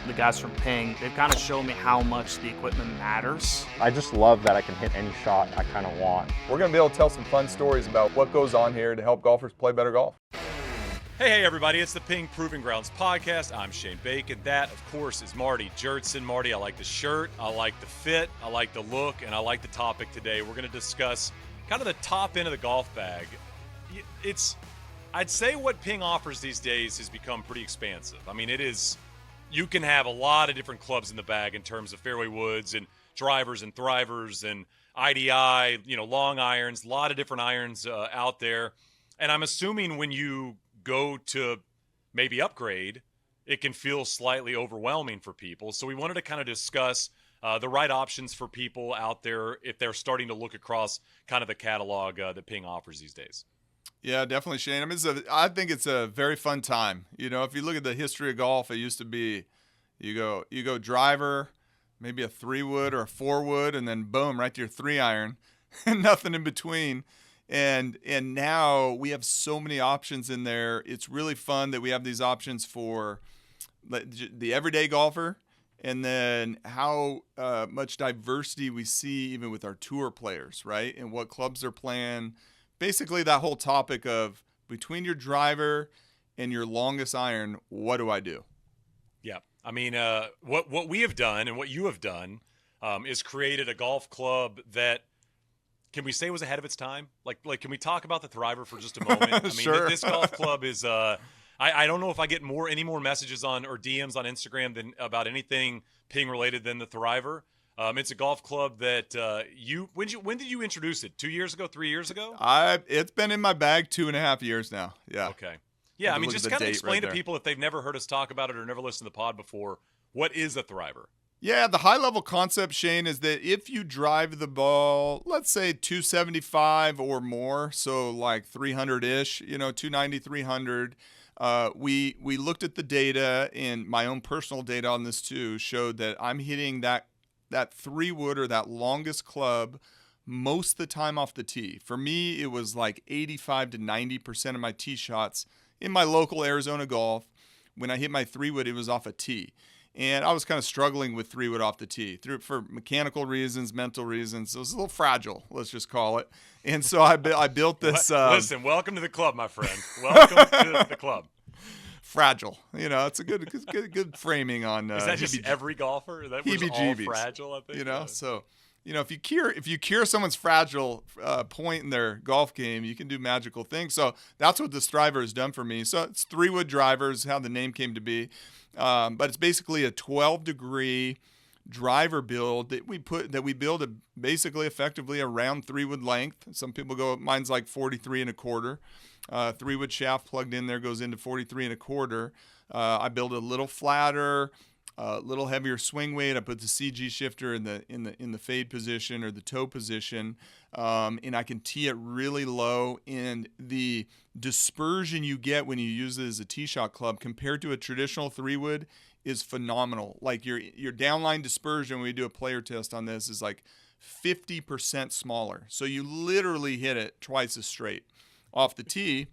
the guys from Ping, they've kind of shown me how much the equipment matters. I just love that I can hit any shot I kind of want. We're going to be able to tell some fun stories about what goes on here to help golfers play better golf. Hey, everybody, it's the Ping Proving Grounds podcast. I'm Shane Bacon. That, of course, is Marty Jertson. Marty, I like the shirt, I like the fit, I like the look, and I like the topic today. We're going to discuss kind of the top end of the golf bag. I'd say what Ping offers these days has become pretty expansive. I mean, you can have a lot of different clubs in the bag in terms of fairway woods and drivers and thrivers and IDI, long irons, a lot of different irons out there. And I'm assuming when you go to maybe upgrade, it can feel slightly overwhelming for people. So we wanted to kind of discuss the right options for people out there if they're starting to look across kind of the catalog that Ping offers these days. Yeah, definitely, Shane. I mean, I think it's a very fun time. If you look at the history of golf, it used to be you go driver, maybe a 3-wood or a 4-wood, and then boom, right to your 3-iron, and nothing in between. And now we have so many options in there. It's really fun that we have these options for the everyday golfer, and then how much diversity we see even with our tour players, right? And what clubs they're playing. Basically, that whole topic of between your driver and your longest iron, what do I do? Yeah. I mean, what we have done and what you have done is created a golf club that, can we say was ahead of its time? Like, can we talk about the Thriver for just a moment? I mean, Sure. This golf club is, I don't know if I get any more messages on or DMs on Instagram than about anything Ping related than the Thriver. It's a golf club that when did you introduce it? 2 years ago, 3 years ago? It's been in my bag 2.5 years now. Yeah. Okay. Yeah, I mean, just kind of explain right to people if they've never heard us talk about it or never listened to the pod before, what is a Thriver? Yeah, the high-level concept, Shane, is that if you drive the ball, let's say 275 or more, so like 300-ish, 290, 300, we looked at the data, and my own personal data on this too showed that I'm hitting that 3-wood or that longest club most of the time off the tee. For me, it was like 85 to 90% of my tee shots in my local Arizona golf. When I hit my 3-wood, it was off a tee. And I was kind of struggling with 3-wood off the tee for mechanical reasons, mental reasons. It was a little fragile, let's just call it. And so I built this. Listen, welcome to the club, my friend. Welcome to the club. Fragile, it's a good framing on. Is that just every golfer? That was all fragile, I think. So if you cure someone's fragile point in their golf game, you can do magical things. So that's what this driver has done for me. So it's 3-wood drivers, how the name came to be. But it's basically a 12-degree driver build that we build basically effectively a round 3-wood length. Some people go, mine's like 43 1/4. 3-wood shaft plugged in there goes into 43 1/4. I build a little flatter, a little heavier swing weight. I put the CG shifter in the fade position or the toe position, and I can tee it really low. And the dispersion you get when you use it as a tee shot club compared to a traditional 3-wood is phenomenal. Like your downline dispersion when we do a player test on this is like 50% smaller. So you literally hit it twice as straight off the tee.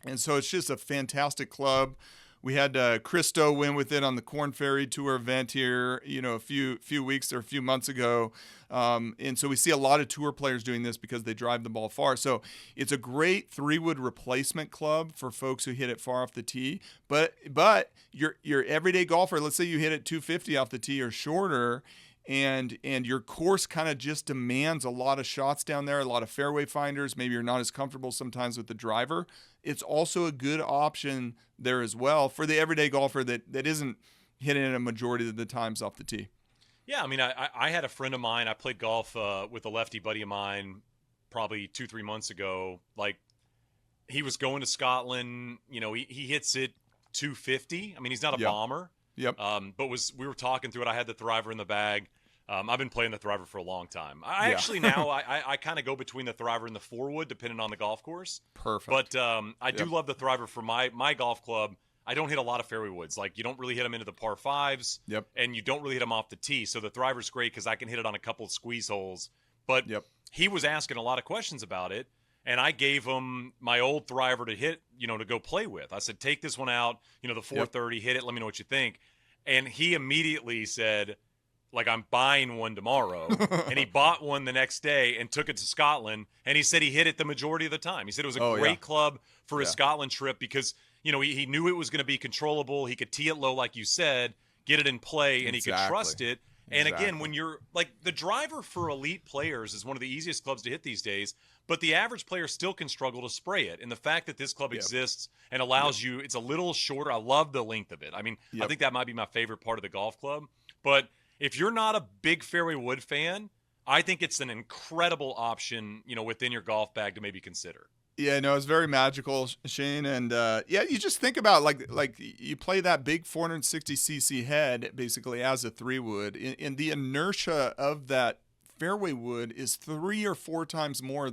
And so it's just a fantastic club. We had Christo win with it on the Corn Ferry Tour event here, a few weeks or a few months ago. And so we see a lot of tour players doing this because they drive the ball far. So it's a great 3-wood replacement club for folks who hit it far off the tee. But your everyday golfer, let's say you hit it 250 off the tee or shorter, and your course kind of just demands a lot of shots down there, a lot of fairway finders. Maybe you're not as comfortable sometimes with the driver. It's also a good option there as well for the everyday golfer that isn't hitting it a majority of the times off the tee. Yeah, I mean, I had a friend of mine. I played golf with a lefty buddy of mine probably 2-3 months ago. Like, he was going to Scotland. He hits it 250. I mean, he's not a bomber. Yep. But we were talking through it. I had the Thriver in the bag. I've been playing the Thriver for a long time. Actually now I kind of go between the Thriver and the 4-wood depending on the golf course. Perfect. But I do love the Thriver for my golf club. I don't hit a lot of fairway woods. Like, you don't really hit them into the par 5s. Yep. And you don't really hit them off the tee. So the Thriver's great because I can hit it on a couple of squeeze holes. But he was asking a lot of questions about it. And I gave him my old Thriver to hit, to go play with. I said, take this one out, the 430, hit it, let me know what you think. And he immediately said, like, I'm buying one tomorrow. And he bought one the next day and took it to Scotland. And he said he hit it the majority of the time. He said it was a great club for his Scotland trip because, he knew it was going to be controllable. He could tee it low, like you said, get it in play, and he could trust it. And again, when you're like the driver for elite players is one of the easiest clubs to hit these days, but the average player still can struggle to spray it. And the fact that this club exists and allows you, it's a little shorter. I love the length of it. I mean, I think that might be my favorite part of the golf club. But if you're not a big fairway wood fan, I think it's an incredible option, within your golf bag to maybe consider. Yeah, no, it's very magical, Shane. And you just think about like you play that big 460cc head basically as a 3-wood, and the inertia of that fairway wood is 3 or 4 times more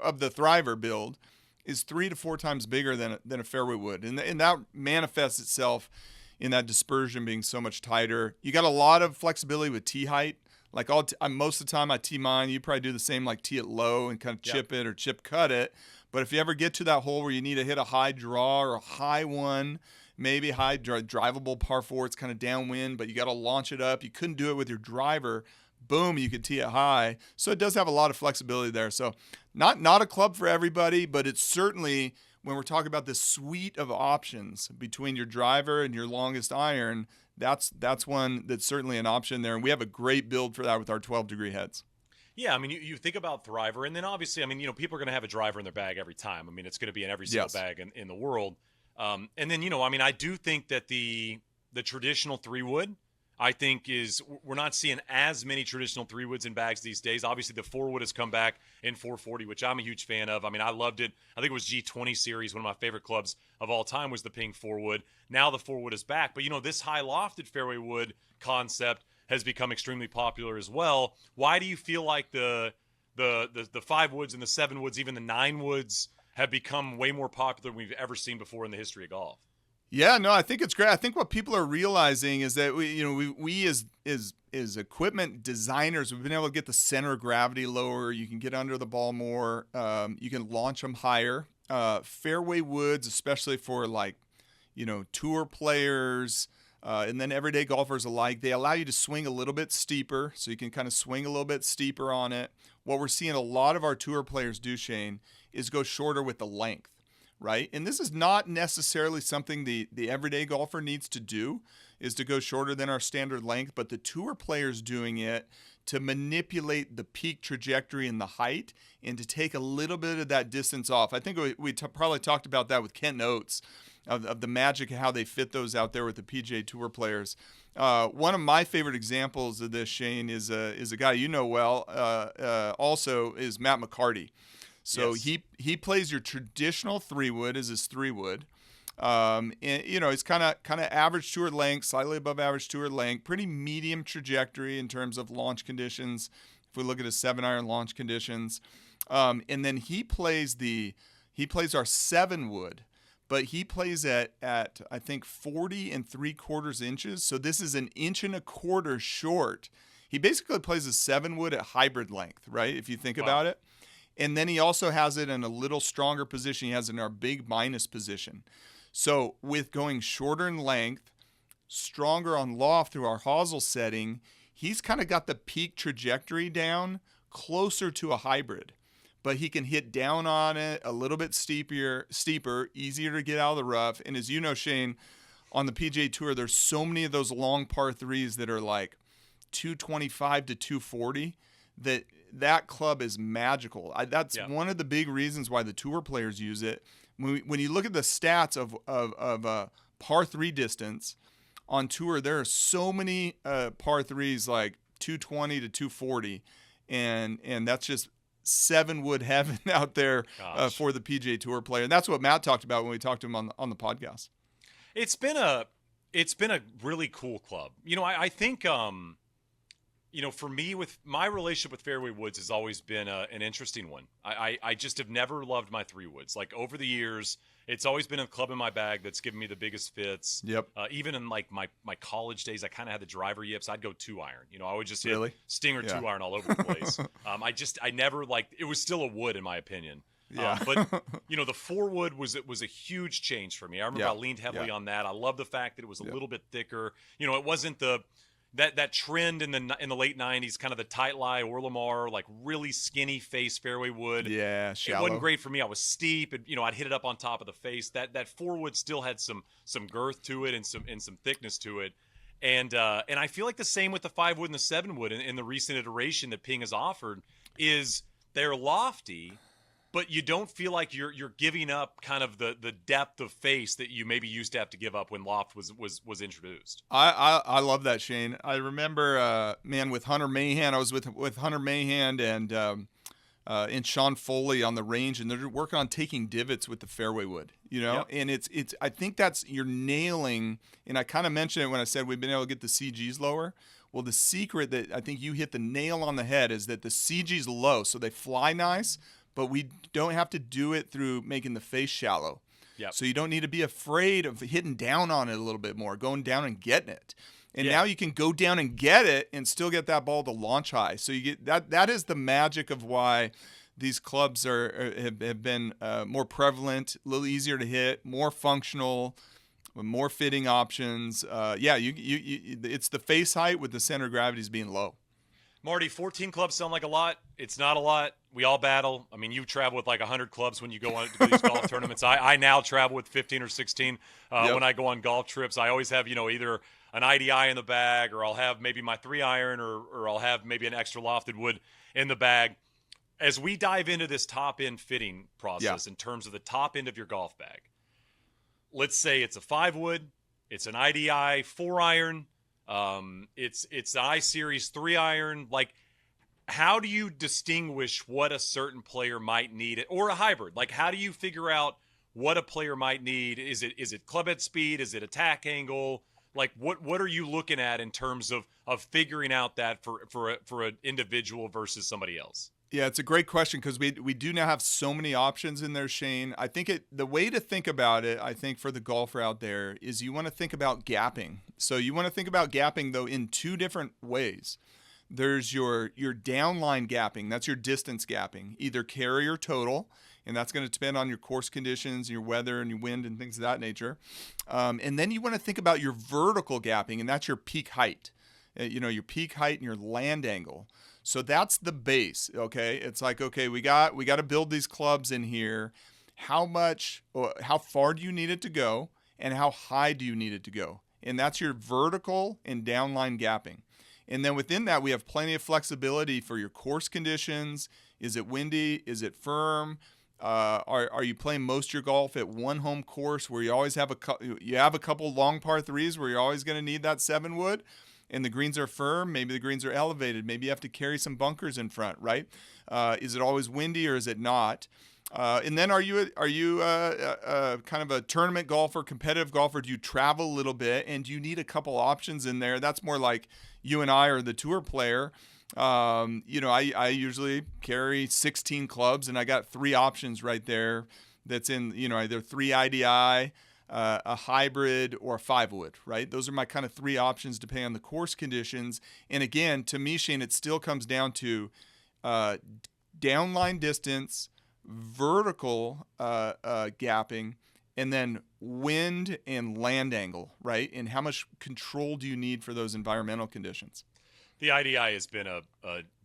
of the Thriver build is 3 to 4 times bigger than a fairway wood, and that manifests itself in that dispersion being so much tighter. You got a lot of flexibility with tee height. Like most of the time I tee mine, you probably do the same, like tee it low and kind of chip it or chip cut it. But if you ever get to that hole where you need to hit a high draw or a high one, maybe high drivable par 4, it's kind of downwind, but you got to launch it up. You couldn't do it with your driver. Boom, you could tee it high. So it does have a lot of flexibility there. So not a club for everybody, but it's certainly, when we're talking about this suite of options between your driver and your longest iron, that's one that's certainly an option there. And we have a great build for that with our 12-degree heads. Yeah, I mean, you think about Thriver, and then obviously, I mean, people are going to have a driver in their bag every time. I mean, it's going to be in every single bag in the world. And then, I mean, I do think that the traditional 3-wood, I think we're not seeing as many traditional 3-woods in bags these days. Obviously, the 4-wood has come back in 440, which I'm a huge fan of. I mean, I loved it. I think it was G20 series. One of my favorite clubs of all time was the Ping 4-wood. Now the 4-wood is back. But, this high lofted fairway wood concept has become extremely popular as well. Why do you feel like the 5-woods and the 7-woods, even the 9-woods, have become way more popular than we've ever seen before in the history of golf? Yeah, no, I think it's great. I think what people are realizing is that we as equipment designers, we've been able to get the center of gravity lower. You can get under the ball more. You can launch them higher. Fairway woods, especially for tour players, and then everyday golfers alike, they allow you to swing a little bit steeper, so you can kind of swing a little bit steeper on it. What we're seeing a lot of our tour players do, Shane, is go shorter with the length. Right? And this is not necessarily something the everyday golfer needs to do, is to go shorter than our standard length, but the tour players doing it to manipulate the peak trajectory and the height and to take a little bit of that distance off. I think we probably talked about that with Kent Oates, of the magic of how they fit those out there with the PGA Tour players. One of my favorite examples of this, Shane, is a guy you know well, also is Matt McCarty. So he plays your traditional 3-wood as his 3-wood. And he's kind of average tour length, slightly above average tour length, pretty medium trajectory in terms of launch conditions. If we look at his 7-iron launch conditions, and then he plays our 7-wood, but he plays at I think 40 3/4 inches. So this is 1 1/4 inches short. He basically plays a 7-wood at hybrid length, right? If you think about it. And then he also has it in a little stronger position. He has it in our big minus position. So with going shorter in length, stronger on loft through our hosel setting, he's kind of got the peak trajectory down closer to a hybrid. But he can hit down on it a little bit steeper, easier to get out of the rough. And as you know, Shane, on the PGA Tour, there's so many of those long par 3s that are like 225 to 240 that club is magical. That's one of the big reasons why the tour players use it. When you look at the stats of par 3 distance on tour, there are so many par 3s like 220 to 240, and that's just 7-wood heaven out there for the PGA Tour player. And that's what Matt talked about when we talked to him on the podcast. It's been a really cool club. I think for me, with my relationship with fairway woods has always been an interesting one. I just have never loved my 3-woods. Like over the years, it's always been a club in my bag that's given me the biggest fits. Yep. Even in like my college days, I kind of had the driver yips. I'd go 2-iron. I would just hit stinger 2-iron all over the place. I never liked. It was still a wood in my opinion. Yeah. But the 4-wood was a huge change for me. I remember I leaned heavily on that. I love the fact that it was a little bit thicker. It wasn't that trend in the late 90s, kind of the tight lie or Lamar, like really skinny face fairway wood. Yeah, shallow. It wasn't great for me. I was steep, and I'd hit it up on top of the face. That 4-wood still had some girth to it and some thickness to it. And I feel like the same with the 5-wood and the 7-wood in the recent iteration that Ping has offered is they're lofty, but you don't feel like you're giving up kind of the depth of face that you maybe used to have to give up when loft was introduced. I love that, Shane. I remember, with Hunter Mahan. I was with Hunter Mahan and Sean Foley on the range, and they're working on taking divots with the fairway wood. And it's I think you're nailing. And I kind of mentioned it when I said we've been able to get the CGs lower. Well, the secret that I think you hit the nail on the head is that the CG's low, so they fly nice. But we don't have to do it through making the face shallow. Yep. So you don't need to be afraid of hitting down on it a little bit more, going down and getting it. And now you can go down and get it and still get that ball to launch high. So you get that. That is the magic of why these clubs have been more prevalent, a little easier to hit, more functional, with more fitting options. It's the face height with the center of gravity being low. Marty, 14 clubs sound like a lot. It's not a lot. We all battle. I mean, you travel with like 100 clubs when you go on to these golf tournaments. I now travel with 15 or 16 when I go on golf trips. I always have, either an IDI in the bag, or I'll have maybe my 3-iron, or I'll have maybe an extra lofted wood in the bag. As we dive into this top-end fitting process in terms of the top end of your golf bag, let's say it's a 5-wood, it's an IDI 4-iron, it's an I-Series 3-iron. Like, how do you distinguish what a certain player might need, or a hybrid? Like, how do you figure out what a player might need? Is it club head speed? Is it attack angle? Like, what are you looking at in terms of figuring out that for an individual versus somebody else? Yeah, it's a great question, because we do now have so many options in there, Shane. I think the way to think about it, I think for the golfer out there, is you want to think about gapping. So you want to think about gapping, though, in two different ways. There's your downline gapping. That's your distance gapping, either carry or total, and that's going to depend on your course conditions, your weather, and your wind, and things of that nature. And then you want to think about your vertical gapping, and that's your peak height. Your peak height and your land angle. So that's the base, okay? It's like, okay, we got to build these clubs in here. How far do you need it to go, and how high do you need it to go? And that's your vertical and downline gapping. And then within that, we have plenty of flexibility for your course conditions. Is it windy? Is it firm? Are you playing most of your golf at one home course where you always have a couple long par threes where you're always going to need that 7-wood? And the greens are firm, maybe the greens are elevated, maybe you have to carry some bunkers in front, right? Is it always windy, or is it not? And then are you kind of a tournament golfer, competitive golfer? Do you travel a little bit, and do you need a couple options in there? That's more like you and I, or the tour player. I usually carry 16 clubs, and I got 3 options right there. That's in either 3 IDI, a hybrid, or a 5-wood, right? Those are my kind of 3 options depending on the course conditions. And again, to me, Shane, it still comes down to downline distance, vertical gapping, and then wind and land angle, right? And how much control do you need for those environmental conditions? The IDI has been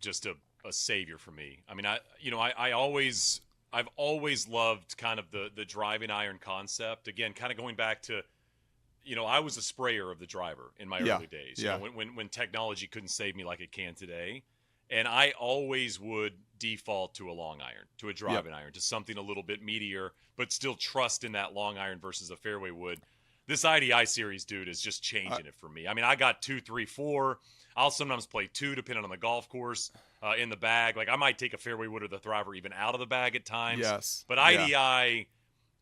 just a savior for me. I mean, I've always loved kind of the driving iron concept. Again, kind of going back to, I was a sprayer of the driver in my early days. When technology couldn't save me like it can today. And I always would default to a long iron, to a driving iron, to something a little bit meatier, but still trust in that long iron versus a fairway wood. This IDI series, dude, is just changing it for me. I mean, I got 2, 3, 4. I'll sometimes play 2 depending on the golf course in the bag. Like, I might take a fairway wood or the driver even out of the bag at times. Yes. But IDI,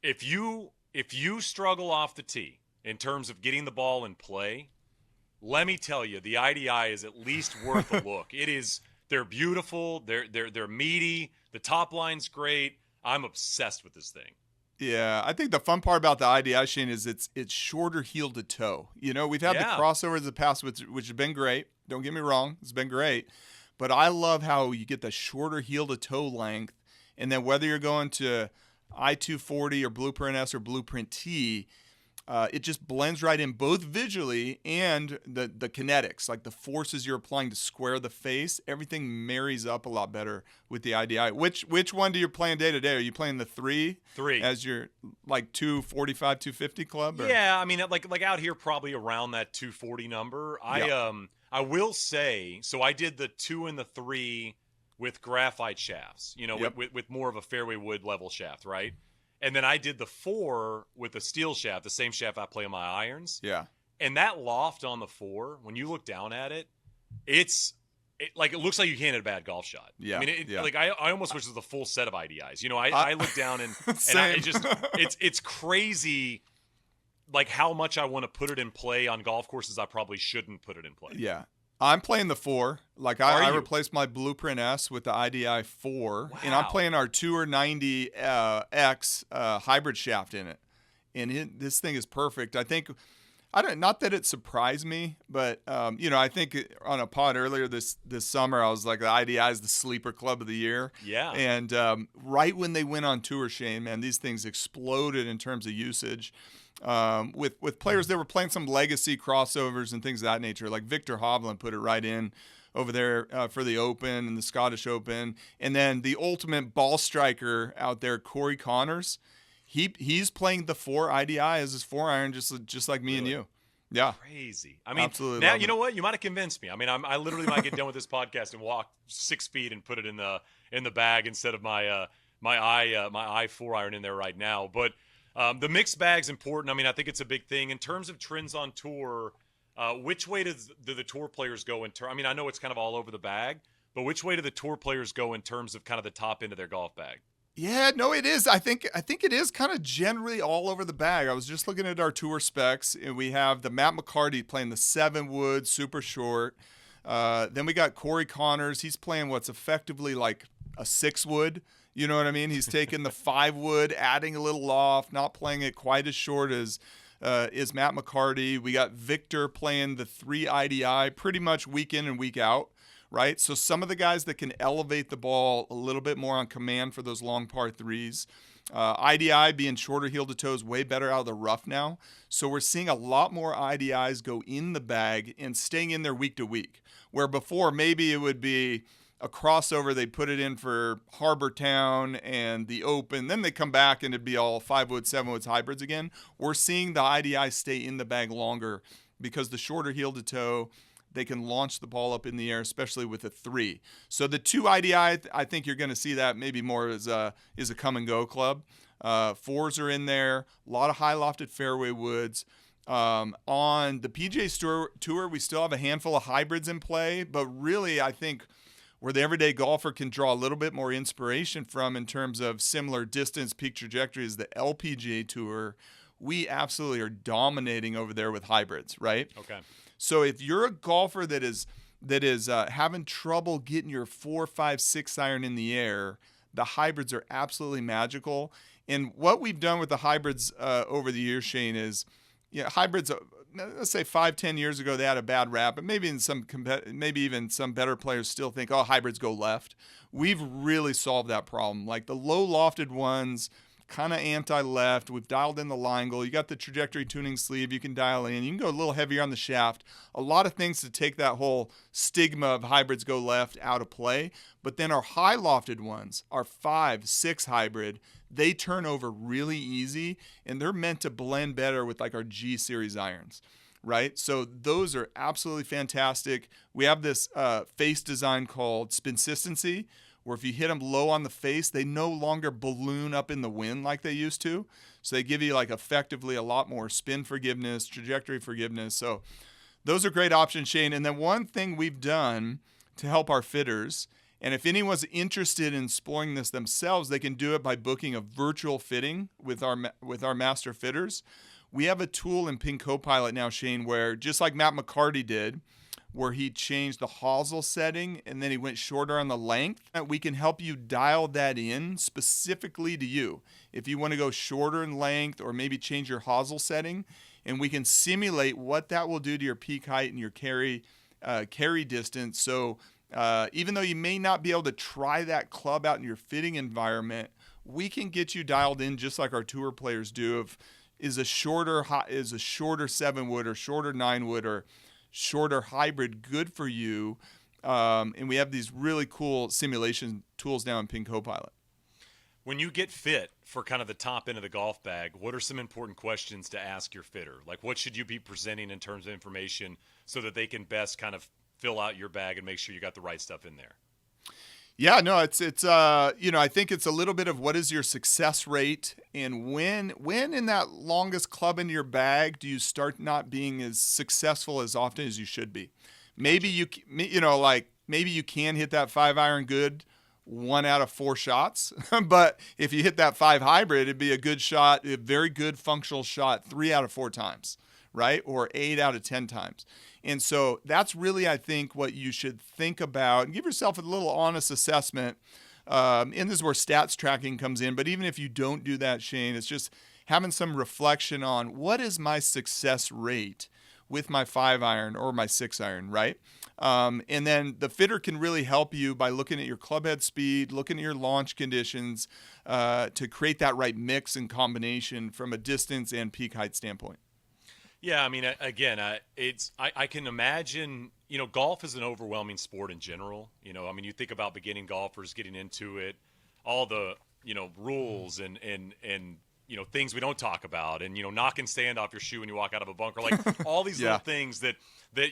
if you struggle off the tee in terms of getting the ball in play, let me tell you, the IDI is at least worth a look. They're beautiful. They're meaty. The top line's great. I'm obsessed with this thing. Yeah, I think the fun part about the IDI, Shane, is it's shorter heel to toe. We've had the crossovers in the past, which have been great. Don't get me wrong, it's been great. But I love how you get the shorter heel to toe length, And then whether you're going to I-240 or Blueprint S or Blueprint T, it just blends right in both visually and the kinetics, like the forces you're applying to square the face. Everything marries up a lot better with the IDI. Which one do you playing day to day? Are you playing the 3? 3 as your like 245, 250 club? Or? Yeah, I mean, like out here, probably around that 240 number. Yeah. I will say, so I did the 2 and the 3 with graphite shafts, Yep. with more of a fairway wood level shaft, right? And then I did the 4 with a steel shaft, the same shaft I play on my irons. Yeah. And that loft on the 4, when you look down at it, it looks like you can't hit a bad golf shot. Yeah. I mean, yeah. like I almost wish it was a full set of IDIs. I look down and Same. it's crazy, like how much I want to put it in play on golf courses I probably shouldn't put it in play. Yeah. I'm playing the 4. Like I replaced my Blueprint S with the IDI 4, and I'm Wow. playing our Tour 90 X hybrid shaft in it. And this thing is perfect. I think not that it surprised me, but I think on a pod earlier this summer I was like, the IDI is the sleeper club of the year. Yeah. And right when they went on tour, Shane, man, these things exploded in terms of usage. With players that were playing some legacy crossovers and things of that nature, like Victor Hovland put it right in over there for the Open and the Scottish Open, and then the ultimate ball striker out there, Corey Connors, he's playing the 4 IDI as his 4-iron, just like me and you. Yeah, crazy. I mean, absolutely. Now you know what? You might have convinced me. I mean, I literally might get done with this podcast and walk 6 feet and put it in the bag instead of my I 4-iron in there right now, but. The mixed bag's important. I mean, I think it's a big thing. In terms of trends on tour, which way do the tour players go I mean, I know it's kind of all over the bag, but which way do the tour players go in terms of kind of the top end of their golf bag? Yeah, no, it is. I think it is kind of generally all over the bag. I was just looking at our tour specs, and we have the Matt McCarty playing the 7 wood, super short. Then we got Corey Connors. He's playing what's effectively like a 6 wood. You know what I mean? He's taking the 5 wood, adding a little loft, not playing it quite as short as Matt McCarty. We got Victor playing the 3 IDI pretty much week in and week out, right? So some of the guys that can elevate the ball a little bit more on command for those long par 3s. IDI being shorter heel to toe is way better out of the rough now. So we're seeing a lot more IDIs go in the bag and staying in there week to week, where before maybe it would be a crossover, they put it in for Harbor Town and the Open, then they come back and it'd be all 5 wood, 7 woods hybrids again. We're seeing the IDI stay in the bag longer because the shorter heel to toe, they can launch the ball up in the air, especially with a 3. So the 2 IDI, I think you're going to see that maybe more as a come and go club. 4s are in there, a lot of high lofted fairway woods. On the PGA Tour, we still have a handful of hybrids in play, but really I think where the everyday golfer can draw a little bit more inspiration from in terms of similar distance peak trajectory is the LPGA Tour. We absolutely are dominating over there with hybrids, right? Okay. So if you're a golfer that is having trouble getting your 4, 5, 6-iron in the air, the hybrids are absolutely magical. And what we've done with the hybrids over the years, Shane, is hybrids. Let's say 5-10 years ago they had a bad rap, but maybe even some better players still think, oh, hybrids go left. We've really solved that problem. Like the low lofted ones, kind of anti-left. We've dialed in the line goal. You got the trajectory tuning sleeve. You can dial in. You can go a little heavier on the shaft. A lot of things to take that whole stigma of hybrids go left out of play. But then our high lofted ones, our 5, 6 hybrid, they turn over really easy, and they're meant to blend better with like our G series irons, right? So those are absolutely fantastic. We have this face design called Spinsistency, where if you hit them low on the face, they no longer balloon up in the wind like they used to. So they give you like effectively a lot more spin forgiveness, trajectory forgiveness. So those are great options, Shane. And then one thing we've done to help our fitters, and if anyone's interested in exploring this themselves, they can do it by booking a virtual fitting with our master fitters. We have a tool in Ping Copilot now, Shane, where just like Matt McCarty did, where he changed the hosel setting and then he went shorter on the length, we can help you dial that in specifically to you. If you want to go shorter in length or maybe change your hosel setting, and we can simulate what that will do to your peak height and your carry distance. So Even though you may not be able to try that club out in your fitting environment, we can get you dialed in just like our tour players do. Is a shorter 7-wood or shorter 9-wood or shorter hybrid good for you? And we have these really cool simulation tools now in Ping Copilot. When you get fit for kind of the top end of the golf bag, what are some important questions to ask your fitter? Like, what should you be presenting in terms of information so that they can best kind of fill out your bag and make sure you got the right stuff in there? Yeah, no, it's I think it's a little bit of what is your success rate, and when in that longest club in your bag do you start not being as successful as often as you should be? Maybe maybe you can hit that 5-iron good 1 out of 4 shots, but if you hit that 5 hybrid, it'd be a good shot, a very good functional shot 3 out of 4 times, right? Or 8 out of 10 times. And so that's really, I think, what you should think about and give yourself a little honest assessment. And this is where stats tracking comes in. But even if you don't do that, Shane, it's just having some reflection on what is my success rate with my 5-iron or my 6-iron, right? And then the fitter can really help you by looking at your club head speed, looking at your launch conditions to create that right mix and combination from a distance and peak height standpoint. Yeah, I mean, again, I can imagine, golf is an overwhelming sport in general. I mean, you think about beginning golfers getting into it, all the, rules and things we don't talk about, and, knocking sand off your shoe when you walk out of a bunker, like all these little things that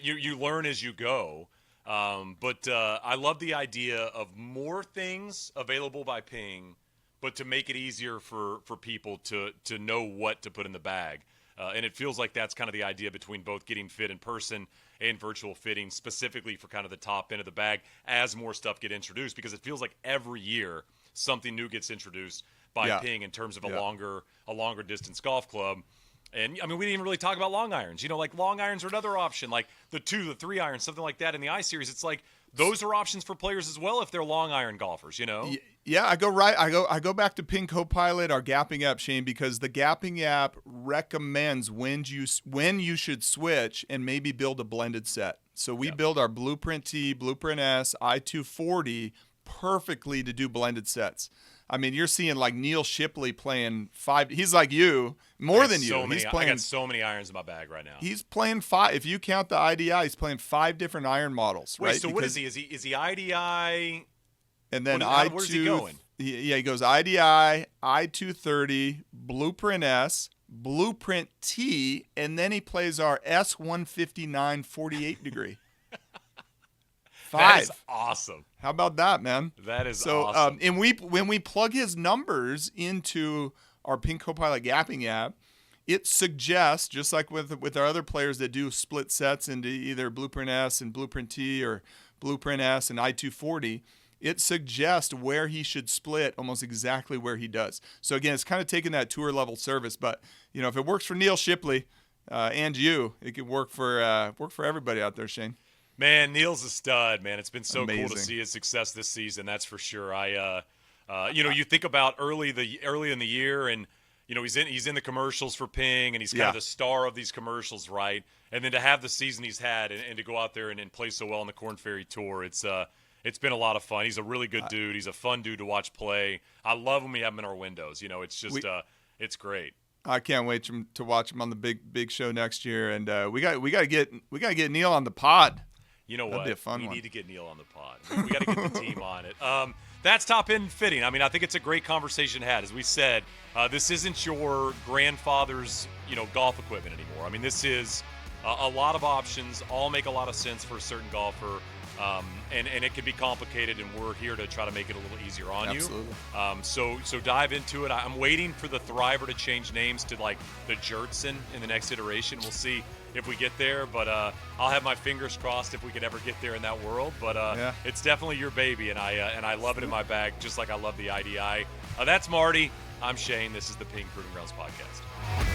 you learn as you go. But I love the idea of more things available by Ping, but to make it easier for people to know what to put in the bag. And it feels like that's kind of the idea between both getting fit in person and virtual fitting, specifically for kind of the top end of the bag as more stuff get introduced, because it feels like every year something new gets introduced by Ping in terms of a longer distance golf club. And I mean, we didn't even really talk about long irons. Like long irons are another option, like the 2, the 3 irons, something like that in the I series. It's like those are options for players as well if they're long iron golfers, Yeah, I go back to Ping Copilot, our gapping app, Shane, because the gapping app recommends when you should switch and maybe build a blended set. So we build our Blueprint T, Blueprint S, I-240 perfectly to do blended sets. I mean, you're seeing like Neil Shipley playing 5. He's like you, more than you. I got so many irons in my bag right now. He's playing 5. If you count the IDI, he's playing 5 different iron models. Wait, right? so what is he? Is he IDI? And then where's he going? He goes IDI, I-230, Blueprint S, Blueprint T, and then he plays our S159 48 degree. 5. That is awesome. How about that, man? That is awesome. And when we plug his numbers into our Ping Copilot gapping app, it suggests, just like with our other players that do split sets into either Blueprint S and Blueprint T or Blueprint S and I-240, it suggests where he should split almost exactly where he does. So again, it's kind of taking that tour level service, but if it works for Neil Shipley and you, it could work for everybody out there, Shane. Man, Neil's a stud, man. It's been so Amazing. Cool to see his success this season. That's for sure. You think about early in the year, and he's in the commercials for Ping, and he's kind of the star of these commercials, right? And then to have the season he's had, and to go out there and play so well on the Korn Ferry Tour, it's been a lot of fun. He's a really good dude. He's a fun dude to watch play. I love when we have him in our windows. It's just it's great. I can't wait to watch him on the big show next year, and we got to get Neil on the pod. You know That'd what? Be a fun we one. need to get Neil on the pod. We got to get the team on it. That's top end fitting. I mean, I think it's a great conversation had. As we said, this isn't your grandfather's, golf equipment anymore. I mean, this is a lot of options. All make a lot of sense for a certain golfer, and it can be complicated. And we're here to try to make it a little easier on Absolutely. you. So dive into it. I'm waiting for the Thriver to change names to like the Jurtson in the next iteration. We'll see if we get there, but I'll have my fingers crossed if we could ever get there in that world. But it's definitely your baby, and I love it in my bag, just like I love the IDI. That's Marty. I'm Shane. This is the Ping Proving Grounds Podcast.